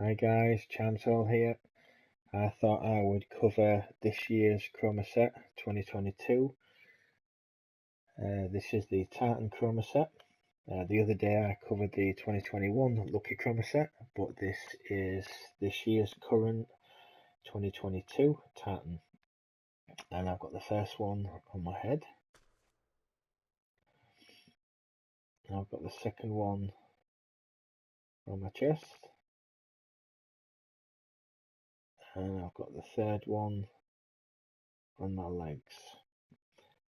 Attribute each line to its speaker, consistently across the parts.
Speaker 1: Hi guys, Chamsol here. I thought I would cover this year's Chroma set 2022. This is the Tartan Chroma set. The other day I covered the 2021 Lucky Chroma set, but this is this year's current 2022 Tartan. And I've got the first one on my head. And I've got the second one on my chest. And I've got the third one on my legs.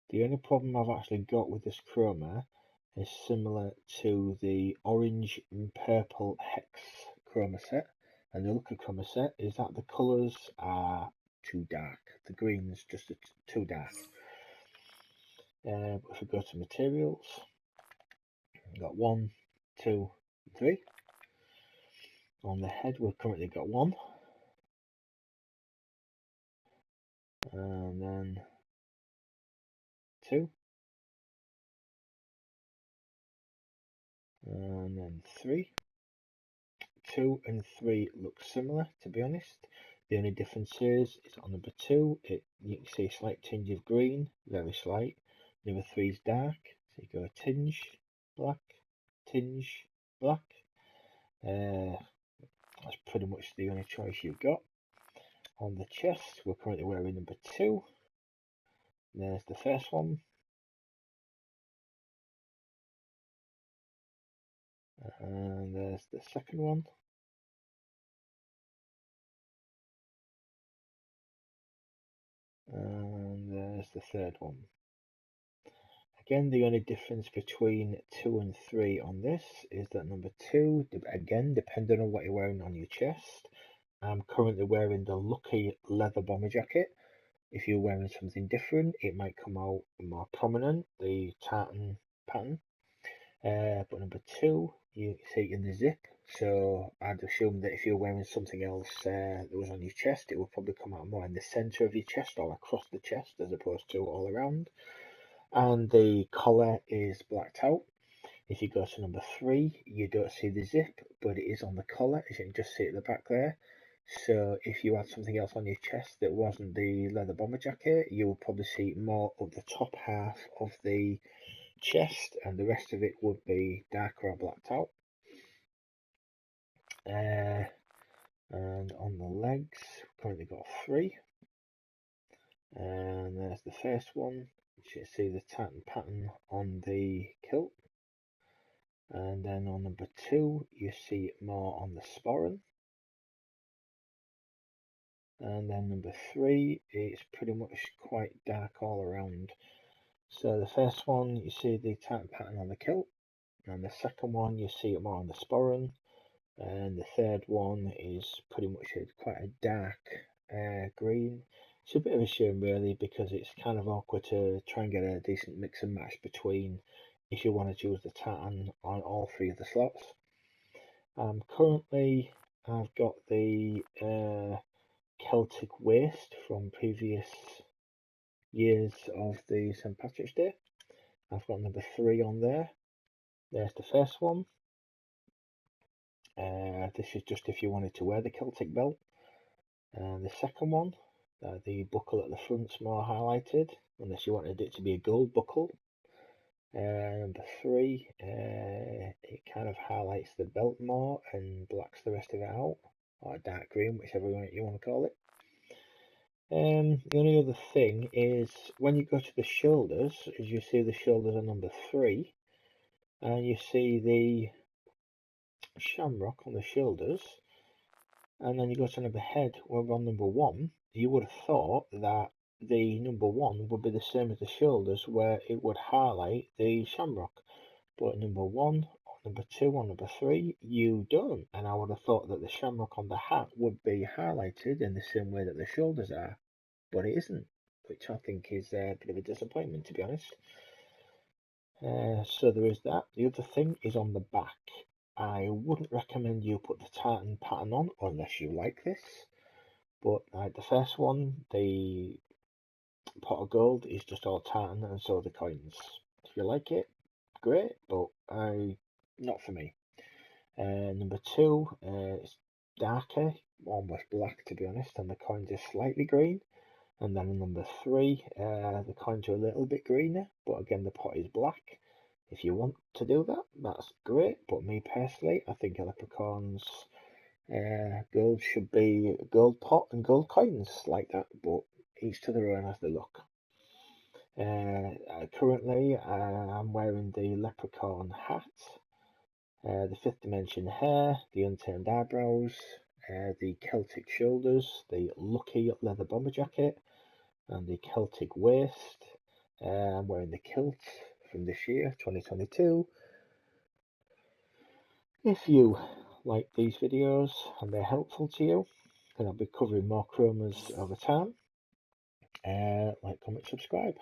Speaker 1: The only problem I've actually got with this chroma is similar to the orange and purple hex chroma set and the Lucky chroma set is that the colours are too dark. The green's just too dark. If we go to materials, we've got 1, 2, 3. On the head we've currently got 1. And then 2. And then 3. 2 and 3 look similar, to be honest. The only difference is on number 2, you can see a slight tinge of green, very slight. Number 3 is dark, so you go tinge, black, tinge, black. That's pretty much the only choice you've got. On the chest, we're currently wearing number 2. There's the first one. And there's the second one. And there's the third one. Again, the only difference between 2 and 3 on this is that number 2, again, depending on what you're wearing on your chest, I'm currently wearing the Lucky leather bomber jacket. If you're wearing something different, it might come out more prominent, the tartan pattern. But number 2, you see it in the zip, so I'd assume that if you're wearing something else that was on your chest, it would probably come out more in the centre of your chest or across the chest as opposed to all around. And the collar is blacked out. If you go to number 3, you don't see the zip, but it is on the collar, as you can just see at the back there. So if you had something else on your chest that wasn't the leather bomber jacket, you will probably see more of the top half of the chest, and the rest of it would be darker or blacked out. And on the legs, we've currently got 3. And there's the first one. You see the tartan pattern on the kilt. And then on number 2, you see it more on the sporran. And then number 3, it's pretty much quite dark all around. So the first one, you see the tartan pattern on the kilt. And the second one, you see it more on the sporran. And the third one is pretty much quite a dark green. It's a bit of a shame really, because it's kind of awkward to try and get a decent mix and match between if you want to choose the tartan on all 3 of the slots. Currently I've got the Celtic waist from previous years of the St. Patrick's Day. I've got number 3 on there. There's the first one. This is just if you wanted to wear the Celtic belt. And the second one, the buckle at the front's more highlighted, unless you wanted it to be a gold buckle. Number 3, it kind of highlights the belt more and blacks the rest of it out, or dark green, whichever you want to call it. The only other thing is when you go to the shoulders, as you see the shoulders are number 3, and you see the shamrock on the shoulders, and then you go to number head, we're on number 1, you would have thought that the number 1 would be the same as the shoulders, where it would highlight the shamrock. But number 1, or number 2, or number 3, you don't. And I would have thought that the shamrock on the hat would be highlighted in the same way that the shoulders are. But it isn't, which I think is a bit of a disappointment, to be honest. So there is that. The other thing is on the back. I wouldn't recommend you put the tartan pattern on unless you like this. But the first one, the pot of gold, is just all tartan, and so are the coins. If you like it, great, but not for me. Number 2, it's darker, almost black to be honest, and the coins are slightly green. And then number 3, the coins are a little bit greener, but again the pot is black. If you want to do that, that's great, but me personally, I think a leprechaun's gold should be gold pot and gold coins like that, but each to their own as they look. Currently, I'm wearing the leprechaun hat, the 5th dimension hair, the unturned eyebrows, the Celtic shoulders, the lucky leather bomber jacket, and the Celtic waist. I'm wearing the kilt from this year, 2022. If you like these videos and they're helpful to you, then I'll be covering more chromas over time. Like, comment, subscribe.